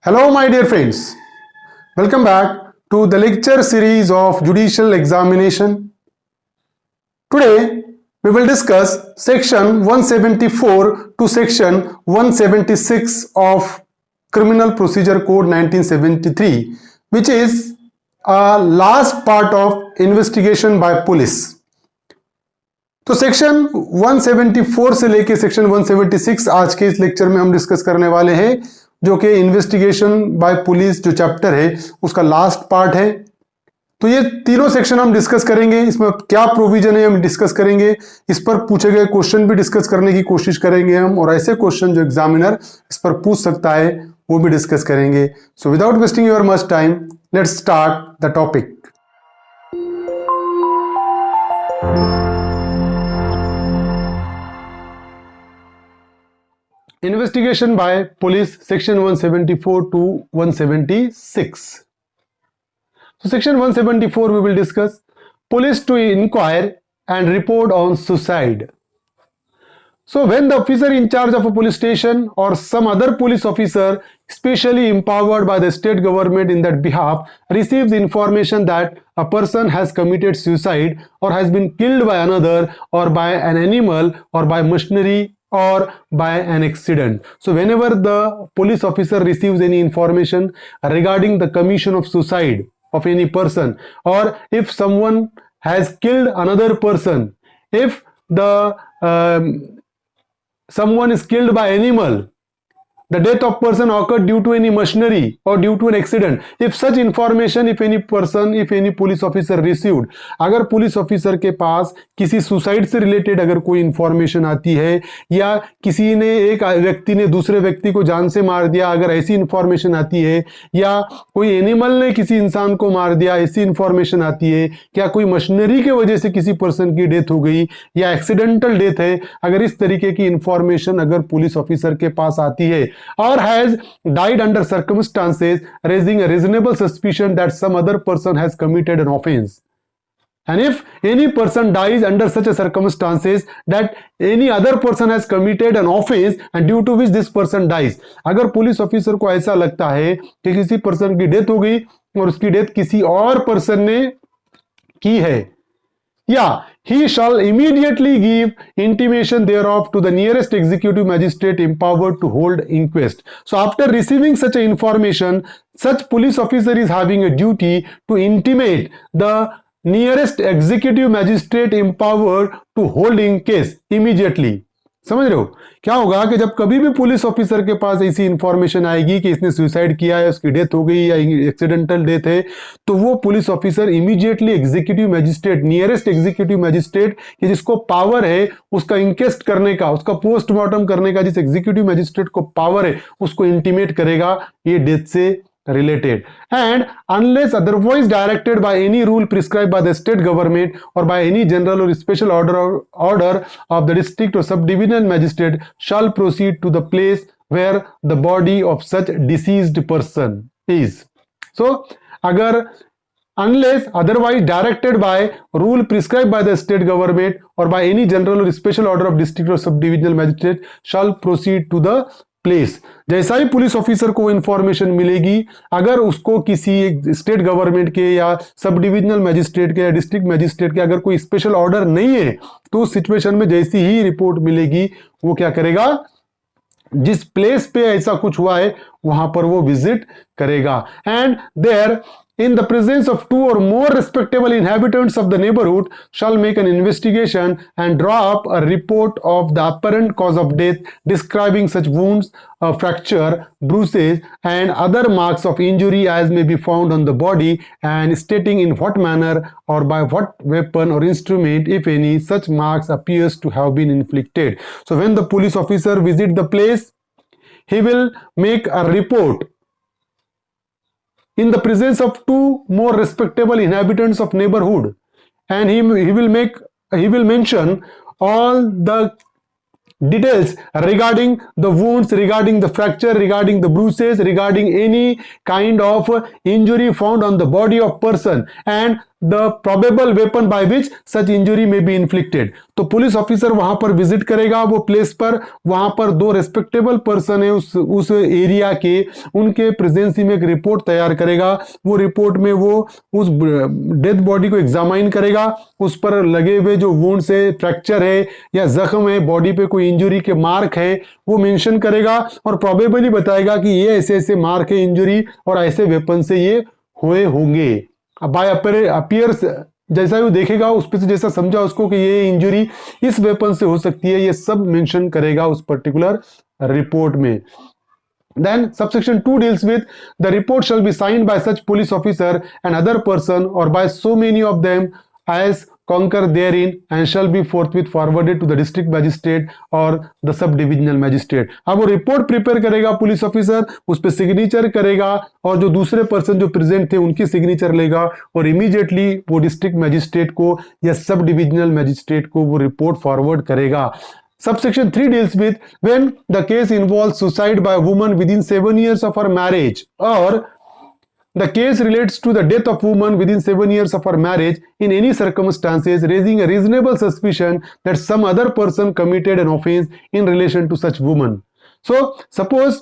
Hello, my dear friends. Welcome back to the lecture series of Judicial Examination. Today, we will discuss section 174 to section 176 of Criminal Procedure Code 1973, which is a last part of investigation by police. तो section 174 से लेके section 176 आज के इस lecture में हम discuss करने वाले हैं, जो कि इन्वेस्टिगेशन बाय पुलिस जो चैप्टर है उसका लास्ट पार्ट है। तो ये तीनों सेक्शन हम डिस्कस करेंगे, इसमें क्या प्रोविजन है हम डिस्कस करेंगे, इस पर पूछे गए क्वेश्चन भी डिस्कस करने की कोशिश करेंगे हम, और ऐसे क्वेश्चन जो एग्जामिनर इस पर पूछ सकता है वो भी डिस्कस करेंगे। So without wasting your much time, let's start the topic. Investigation by police, section 174 to 176. So section 174 we will discuss police to inquire and report on suicide. So when the officer in charge of a police station or some other police officer specially empowered by the state government in that behalf receives information that a person has committed suicide or has been killed by another or by an animal or by machinery or by an accident. So whenever the police officer receives any information regarding the commission of suicide of any person, or if someone has killed another person, if the someone is killed by animal, the death of person occurred due to any machinery or due to an accident, if such information, if any person, if any police officer received, अगर police officer के पास किसी suicide से related अगर कोई information आती है, या किसी ने एक व्यक्ति ने दूसरे व्यक्ति को जान से मार दिया, अगर ऐसी इंफॉर्मेशन आती है, या कोई एनिमल ने किसी इंसान को मार दिया, ऐसी इंफॉर्मेशन आती है, क्या कोई मशीनरी के वजह से किसी पर्सन की डेथ हो गई या एक्सीडेंटल डेथ है, अगर इस तरीके की इंफॉर्मेशन अगर पुलिस ऑफिसर के पास आती है, or has died under circumstances raising a reasonable suspicion that some other person has committed an offense, and if any person dies under such a circumstances that any other person has committed an offense and due to which this person dies, अगर police officer को ऐसा लगता है कि किसी person की death हो गई और उसकी डेथ किसी और पर्सन ने की है, yeah, he shall immediately give intimation thereof to the nearest executive magistrate empowered to hold inquest. So after receiving such a information, such police officer is having a duty to intimate the nearest executive magistrate empowered to hold inquest immediately. समझ रहे हो क्या होगा कि जब कभी भी police officer के पास ऐसी इंफॉर्मेशन आएगी कि इसने सुसाइड किया है, उसकी डेथ हो गई या एक्सीडेंटल डेथ है, तो वो police officer immediately executive magistrate, nearest executive magistrate कि जिसको पावर है उसका इंक्वेस्ट करने का, उसका पोस्टमार्टम करने का, जिस एग्जीक्यूटिव मैजिस्ट्रेट को पावर है उसको इंटीमेट करेगा ये डेथ से related, and unless otherwise directed by any rule prescribed by the state government or by any general or special order of the district or subdivisional magistrate shall proceed to the place where the body of such deceased person is. So अगर unless otherwise directed by rule prescribed by the state government or by any general or special order of district or subdivisional magistrate shall proceed to the place, जैसा ही police officer को information मिलेगी, अगर उसको किसी state government के या sub divisional magistrate के या डिस्ट्रिक्ट मैजिस्ट्रेट के अगर कोई स्पेशल ऑर्डर नहीं है, तो उस सिचुएशन में जैसी ही रिपोर्ट मिलेगी वो क्या करेगा, जिस प्लेस पे ऐसा कुछ हुआ है वहां पर वो विजिट करेगा, and there in the presence of two or more respectable inhabitants of the neighborhood shall make an investigation and draw up a report of the apparent cause of death describing such wounds, fracture, bruises and other marks of injury as may be found on the body, and stating in what manner or by what weapon or instrument, if any, such marks appears to have been inflicted. So when the police officer visit the place, he will make a report in the presence of two more respectable inhabitants of neighborhood, and he will mention all the details regarding the wounds, regarding the fracture, regarding the bruises, regarding any kind of injury found on the body of person and the probable weapon by which such injury may be inflicted. तो police officer वहां पर visit करेगा वो place पर, वहां पर दो respectable person है उस एरिया के, उनके प्रेजेंसी में एक रिपोर्ट तैयार करेगा। वो रिपोर्ट में वो उस डेथ बॉडी को एग्जामाइन करेगा, उस पर लगे हुए जो वुंड्स है, फ्रैक्चर है या जख्म है, बॉडी पे कोई इंजुरी के मार्क है वो मेंशन करेगा और प्रोबेबली बताएगा कि ये ऐसे ऐसे मार्क है इंजुरी और ऐसे वेपन से ये हुए होंगे। बाय अपीयर्स जैसा वो देखेगा उस पे से जैसा समझा उसको कि ये इंजुरी इस वेपन से हो सकती है, ये सब मेंशन करेगा उस पर्टिकुलर रिपोर्ट में। Then subsection 2 deals with the report shall be signed by such police officer and other person or by so many of them as concur therein and shall be forthwith forwarded to the district magistrate or the sub divisional magistrate। अब वो report prepare करेगा police officer, उस पर signature करेगा और जो दूसरे person जो प्रेजेंट थे उनकी सिग्नेचर लेगा और इमीडिएटली वो डिस्ट्रिक्ट मैजिस्ट्रेट को या सब डिविजनल मैजिस्ट्रेट को वो रिपोर्ट फॉरवर्ड करेगा। Subsection 3 deals with when the case involves suicide by a woman within 7 years of her marriage or the case relates to the death of woman within 7 years of her marriage in any circumstances raising a reasonable suspicion that some other person committed an offense in relation to such woman। So suppose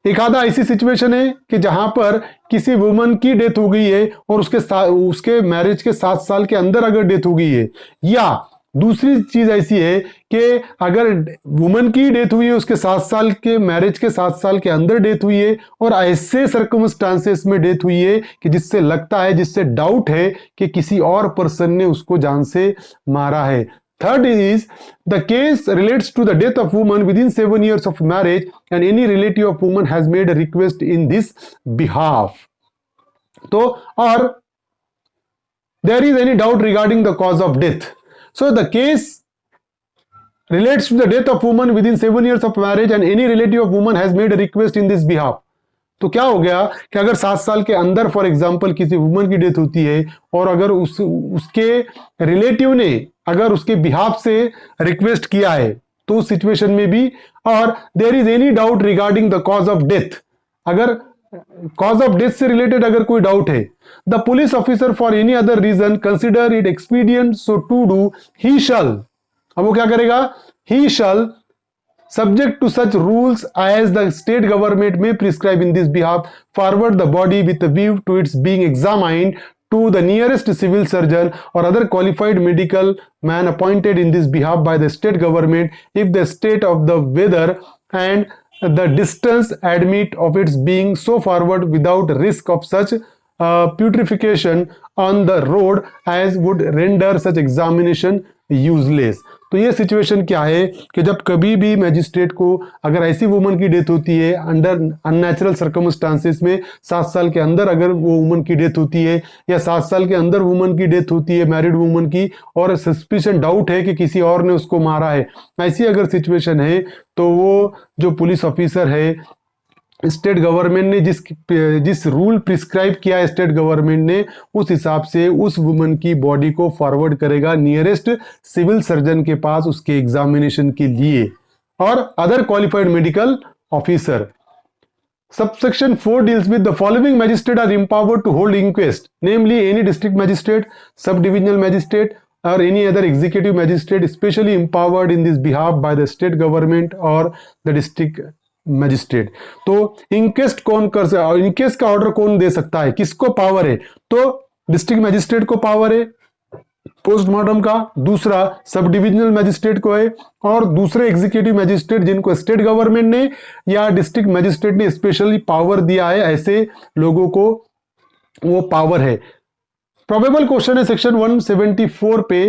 एक आधा ऐसी situation है कि जहां पर किसी woman की death हो गई है और उसके मैरिज के 7 साल के अंदर अगर डेथ हो गई है, या दूसरी चीज ऐसी है कि अगर वुमन की डेथ हुई है उसके 7 साल के मैरिज के 7 साल के अंदर डेथ हुई है और ऐसे सर्कमस्टांसेस में डेथ हुई है कि जिससे लगता है, जिससे डाउट है कि किसी और पर्सन ने उसको जान से मारा है। Third is the case relates to the death of woman within 7 years of marriage and any relative of woman has made a request in this behalf। तो और there is any doubt regarding the cause of death। So the case relates to the death of woman within 7 years of marriage and any relative of woman has made a request in this behalf। तो क्या हो गया कि अगर 7 साल के अंदर for example किसी वुमन की डेथ होती है और अगर उसके रिलेटिव ने अगर उसके बिहाफ से रिक्वेस्ट किया है तो उस सिचुएशन में भी, और there is any doubt regarding the cause of death, अगर कॉज ऑफ डेथ से रिलेटेड अगर कोई डाउट है, the police officer for any other reason consider it expedient so to do he shall. अब वो क्या करेगा, ही शल subject to such rules as the state government may prescribe in this behalf forward the body with a view to its being examined to the nearest civil surgeon or other qualified medical man appointed in this behalf by the state government if the state of the weather and the distance admit of its being so forward without risk of such putrefaction on the road as would render such examination useless। तो ये situation क्या है कि जब कभी भी magistrate को अगर ऐसी वुमन की डेथ होती है अंडर अननेचुरल सर्कमस्टांसेस में, 7 साल के अंदर अगर वो वुमन की डेथ होती है या 7 साल के अंदर वुमन की डेथ होती है मैरिड वुमन की और सस्पिशन डाउट है कि किसी और ने उसको मारा है, ऐसी अगर सिचुएशन है तो वो जो पुलिस ऑफिसर है, स्टेट गवर्नमेंट ने जिस रूल प्रिस्क्राइब किया है स्टेट गवर्नमेंट ने, उस हिसाब से उस वुमन की बॉडी को फॉरवर्ड करेगा नियरेस्ट सिविल सर्जन के पास उसके एग्जामिनेशन के लिए और other qualified medical officer. Subsection 4 deals with the following magistrate are empowered to hold inquest, namely any district magistrate, sub divisional magistrate or any other executive magistrate specially empowered in this behalf by the state government or the district magistrate. तो inquest कौन कर सकता है, inquest का order कौन दे सकता है, किसको पावर है, तो डिस्ट्रिक्ट मैजिस्ट्रेट को पावर है पोस्टमार्टम का, दूसरा सब डिविजनल मैजिस्ट्रेट को है और दूसरे एग्जीक्यूटिव मैजिस्ट्रेट जिनको स्टेट गवर्नमेंट ने या डिस्ट्रिक्ट मैजिस्ट्रेट ने स्पेशली पावर दिया है, ऐसे लोगों को वो पावर है। प्रोबेबल क्वेश्चन है सेक्शन 174 पे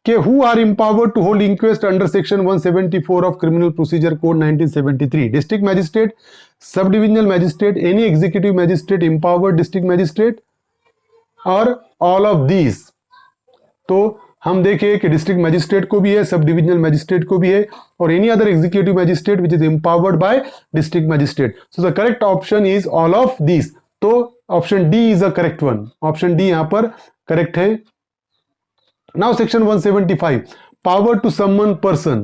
कि who are empowered to hold inquest under section 174 of criminal procedure code 1973, district magistrate, sub divisional magistrate, any executive magistrate, empowered district magistrate और all of these। तो हम देखें कि डिस्ट्रिक्ट मैजिस्ट्रेट को भी है, सब डिविजनल मैजिस्ट्रेट को भी है और any other executive magistrate which is empowered by district magistrate. So the correct option is all of this. तो option D is a correct one, option D यहां पर करेक्ट है। Now section 175, power to summon person।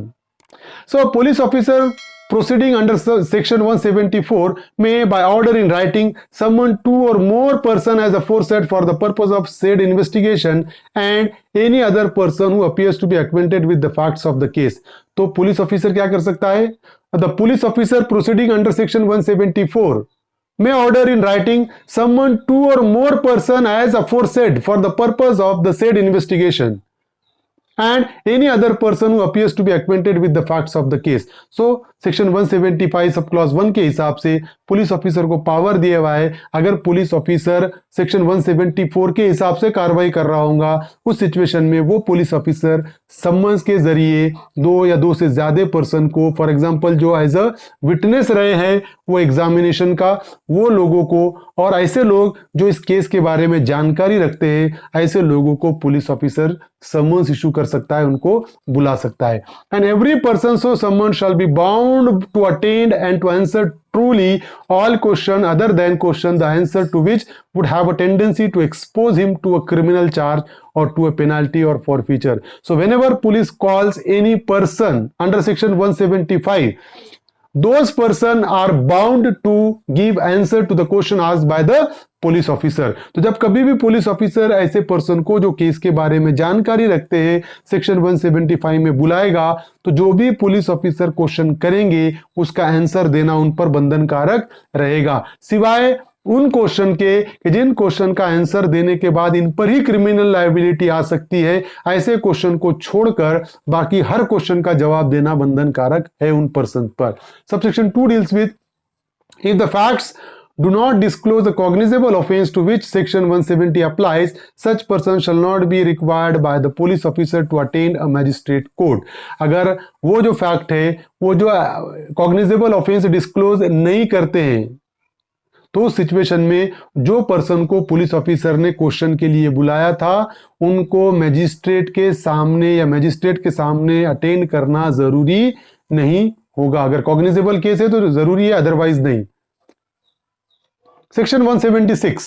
So, a police officer proceeding under section 174 may, by order in writing, summon two or more person as aforesaid for the purpose of said investigation and any other person who appears to be acquainted with the facts of the case. तो police officer क्या कर सकता है? The police officer proceeding under section 174 may order in writing summon two or more person as aforesaid for the purpose of the said investigation and any other person who appears to be acquainted with the facts of the case. So section 175 sub clause 1 के हिसाब से police officer को power दिया हुआ है, अगर police officer section 174 के हिसाब से कार्रवाई कर रहा होगा, उस सिचुएशन में वो पुलिस ऑफिसर समन्स के जरिए दो या दो से ज्यादा पर्सन को, फॉर एग्जांपल जो एज अ विटनेस रहे हैं वो एग्जामिनेशन का, वो लोगों को और ऐसे लोग जो इस केस के बारे में जानकारी रखते हैं, ऐसे लोगों को पुलिस ऑफिसर समन्स इशू कर सकता है, उनको बुला सकता है. And every person so summoned shall be bound to attend and to answer truly all question other than question the answer to which would have a tendency to expose him to a criminal charge or to a penalty or forfeiture. So whenever police calls any person under section 175, those person are bound to give answer to the question asked by the police officer. तो जब कभी भी police officer ऐसे person को जो case के बारे में जानकारी रखते हैं सेक्शन 175 में बुलाएगा, तो जो भी पुलिस ऑफिसर क्वेश्चन करेंगे उसका आंसर देना उन पर बंधनकारक रहेगा, सिवाय उन क्वेश्चन के कि जिन क्वेश्चन का आंसर देने के बाद इन पर ही क्रिमिनल लायबिलिटी आ सकती है. ऐसे क्वेश्चन को छोड़कर बाकी हर क्वेश्चन का जवाब देना बंधनकारक है उन पर्सन पर. Subsection 2 deals with if the facts do not disclose a cognizable offense to which section 170 applies, such person shall not be required by the police officer to attend a magistrate court. अगर वो जो fact है वो जो cognizable offense disclose नहीं करते हैं, तो सिचुएशन में जो पर्सन को पुलिस ऑफिसर ने क्वेश्चन के लिए बुलाया था उनको मैजिस्ट्रेट के सामने या मैजिस्ट्रेट के सामने अटेंड करना जरूरी नहीं होगा. अगर कॉग्निजेबल केस है तो जरूरी है, अदरवाइज नहीं. Section 176.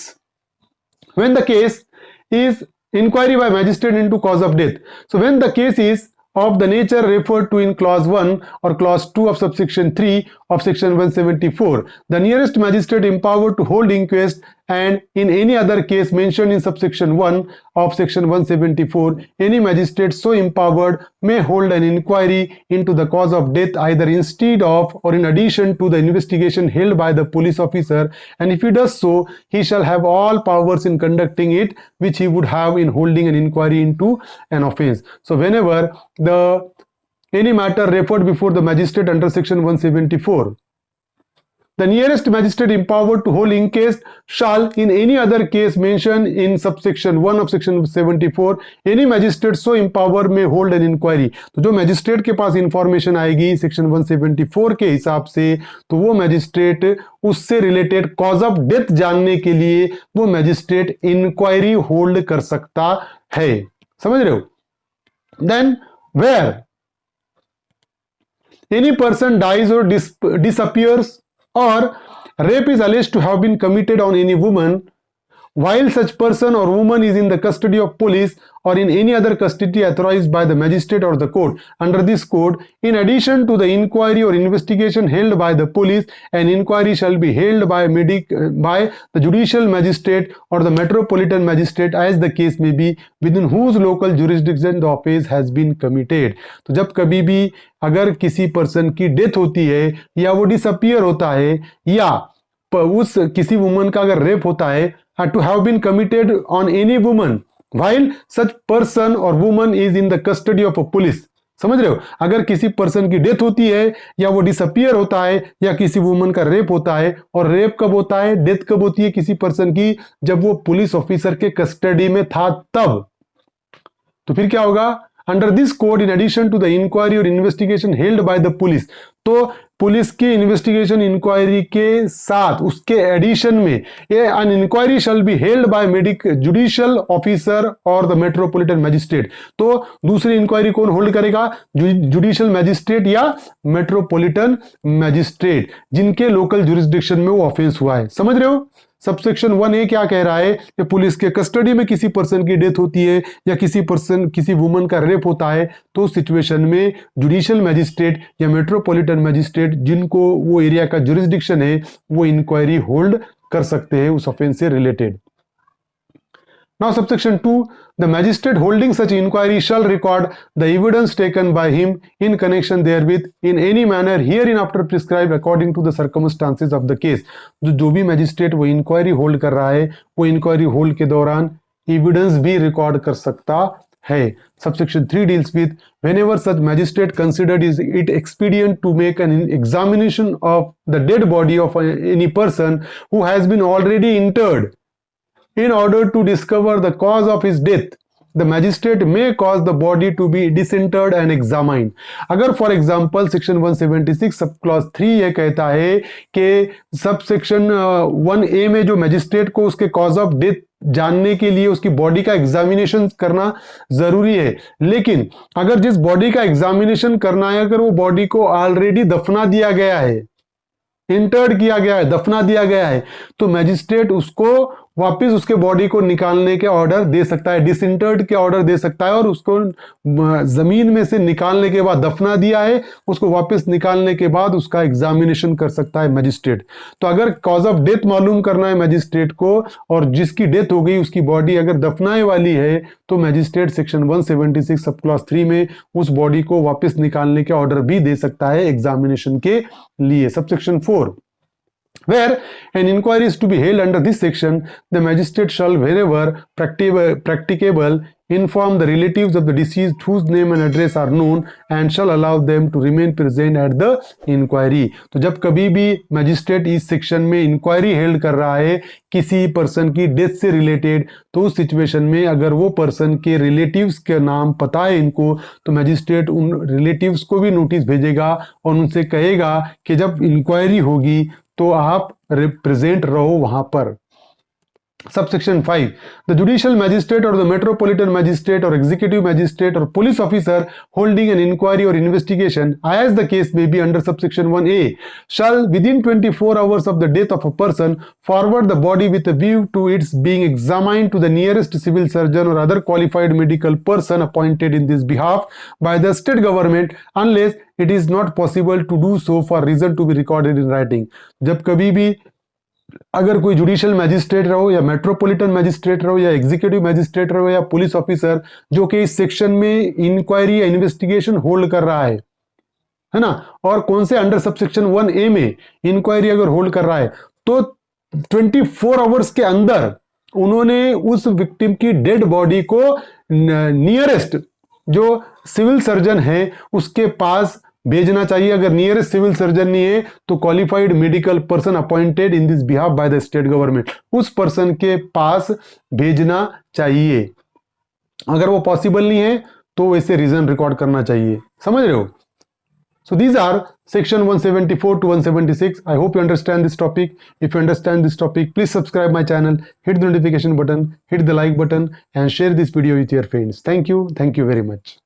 When the case is inquiry by magistrate into cause of death. So when the case is of the nature referred to in clause 1 or clause 2 of subsection 3 of section 174, the nearest magistrate empowered to hold inquest and in any other case mentioned in subsection 1 of section 174, any magistrate so empowered may hold an inquiry into the cause of death either instead of or in addition to the investigation held by the police officer, and if he does so, he shall have all powers in conducting it which he would have in holding an inquiry into an offense. So whenever the any matter referred before the magistrate under section 174, the nearest magistrate empowered to hold inquest shall in any other case mentioned in subsection 1 of section 74, any magistrate so empowered may hold an inquiry. तो जो magistrate के पास information आएगी section 174 के हिसाब से, तो वो magistrate उससे रिलेटेड कॉज ऑफ डेथ जानने के लिए वो मैजिस्ट्रेट इंक्वायरी होल्ड कर सकता है. समझ रहे हो? Then where any person dies or disappears or rape is alleged to have been committed on any woman while such person or woman is in the custody of police or in any other custody authorized by the magistrate or the court. Under this code, in addition to the inquiry or investigation held by the police, an inquiry shall be held by the judicial magistrate or the metropolitan magistrate as the case may be, within whose local jurisdiction the offense has been committed. तो जब कभी भी अगर किसी person की death होती है या वो डिसअपियर होता है या उस किसी वुमन का अगर रेप होता है, to have been committed on any woman while such person or woman is in the custody of a police. समझ रहे हो? अगर किसी पर्सन की डेथ होती है या वो डिसअपियर होता है या किसी वुमन का रेप होता है, और रेप कब होता है, डेथ कब होती है किसी पर्सन की, जब वो पुलिस ऑफिसर के कस्टडी में था तब. तो फिर क्या होगा? Under this code in addition to the inquiry और investigation held by the police, तो पुलिस की इन्वेस्टिगेशन इंक्वायरी के साथ उसके एडिशन में an inquiry shall be held by judicial officer और द मेट्रोपॉलिटन मैजिस्ट्रेट. तो दूसरी इंक्वायरी कौन होल्ड करेगा? जुडिशियल मैजिस्ट्रेट या मेट्रोपॉलिटन मैजिस्ट्रेट, जिनके लोकल जुरिस्डिक्शन में वो ऑफेंस हुआ है. समझ रहे हो? सबसेक्शन 1A क्या कह रहा है कि पुलिस के कस्टडी में किसी पर्सन की डेथ होती है या किसी वुमन का रेप होता है, तो उस सिचुएशन में जुडिशियल मैजिस्ट्रेट या मेट्रोपॉलिटन मैजिस्ट्रेट जिनको वो एरिया का जुरिस्डिक्शन है वो इंक्वायरी होल्ड कर सकते हैं उस ऑफेंस से related. Now subsection 2, the magistrate holding such inquiry shall record the evidence taken by him in connection therewith in any manner hereinafter prescribed according to the circumstances of the case। जो भी magistrate वो inquiry hold कर रहा है वो inquiry hold के दौरान evidence भी रिकॉर्ड कर सकता है। Subsection 3 deals with whenever such magistrate considered it expedient to make an examination of the dead body of any person who has been already interred in order to discover the cause of his death, the magistrate may cause the body to be disinterred and examined। अगर for example section 176 sub clause 3 ये कहता है कि sub section 1A में जो magistrate को उसके cause of death जानने के लिए उसकी बॉडी का एग्जामिनेशन करना जरूरी है, लेकिन अगर जिस बॉडी का एग्जामिनेशन करना है अगर वो बॉडी को ऑलरेडी दफना दिया गया है, इंटर्ड किया गया है, दफना दिया गया है, तो मैजिस्ट्रेट उसको वापस उसके बॉडी को निकालने के ऑर्डर दे सकता है, डिसइंटर्ड के ऑर्डर दे सकता है, और उसको जमीन में से निकालने के बाद, दफना दिया है उसको वापस निकालने के बाद उसका एग्जामिनेशन कर सकता है मैजिस्ट्रेट। तो अगर कॉज ऑफ डेथ मालूम करना है मैजिस्ट्रेट को और जिसकी डेथ हो गई उसकी बॉडी अगर दफनाए वाली है तो मैजिस्ट्रेट सेक्शन 176 सब क्लॉज 3 में उस बॉडी को वापस निकालने के ऑर्डर भी दे सकता है एग्जामिनेशन के लिए। Subsection 4, where an inquiry is to be held under this section, the magistrate shall wherever practicable inform the relatives of the deceased whose name and address are known and shall allow them to remain present at the inquiry। तो जब कभी भी magistrate इस section में inquiry held कर रहा है किसी पर्सन की डेथ से रिलेटेड, तो उस सिचुएशन में अगर वो पर्सन के रिलेटिव्स के नाम पता है इनको, तो मैजिस्ट्रेट उन रिलेटिव्स को भी नोटिस भेजेगा और उनसे कहेगा कि जब इंक्वायरी होगी तो आप रिप्रेजेंट रहो वहां पर। Subsection 5, the judicial magistrate or the metropolitan magistrate or executive magistrate or police officer holding an inquiry or investigation as the case may be under subsection 1A shall within 24 hours of the death of a person forward the body with a view to its being examined to the nearest civil surgeon or other qualified medical person appointed in this behalf by the state government unless it is not possible to do so for reason to be recorded in writing। जब कभी भी अगर कोई judicial magistrate रहो या metropolitan magistrate रहो या executive magistrate रहो या पुलिस ऑफिसर जो कि इस सेक्शन में इंक्वायरी या इन्वेस्टिगेशन होल्ड कर रहा है ना, और कौन से अंडर सबसेक्शन 1A में इंक्वायरी अगर होल्ड कर रहा है, तो 24 आवर्स के अंदर उन्होंने उस विक्टिम की डेड बॉडी को नियरेस्ट जो सिविल सर्जन है उसके पास भेजना चाहिए। अगर नियरेस्ट सिविल सर्जन नहीं है तो qualified medical person appointed in this behalf by the state government, उस पर्सन के पास भेजना चाहिए। अगर वो पॉसिबल नहीं है तो वैसे रीजन रिकॉर्ड करना चाहिए। समझ रहे हो? So these are section 174 to 176. I hope you understand this topic. If you understand this topic, please subscribe my channel, hit the notification button, hit the like button and share this video with your friends. Thank you very much.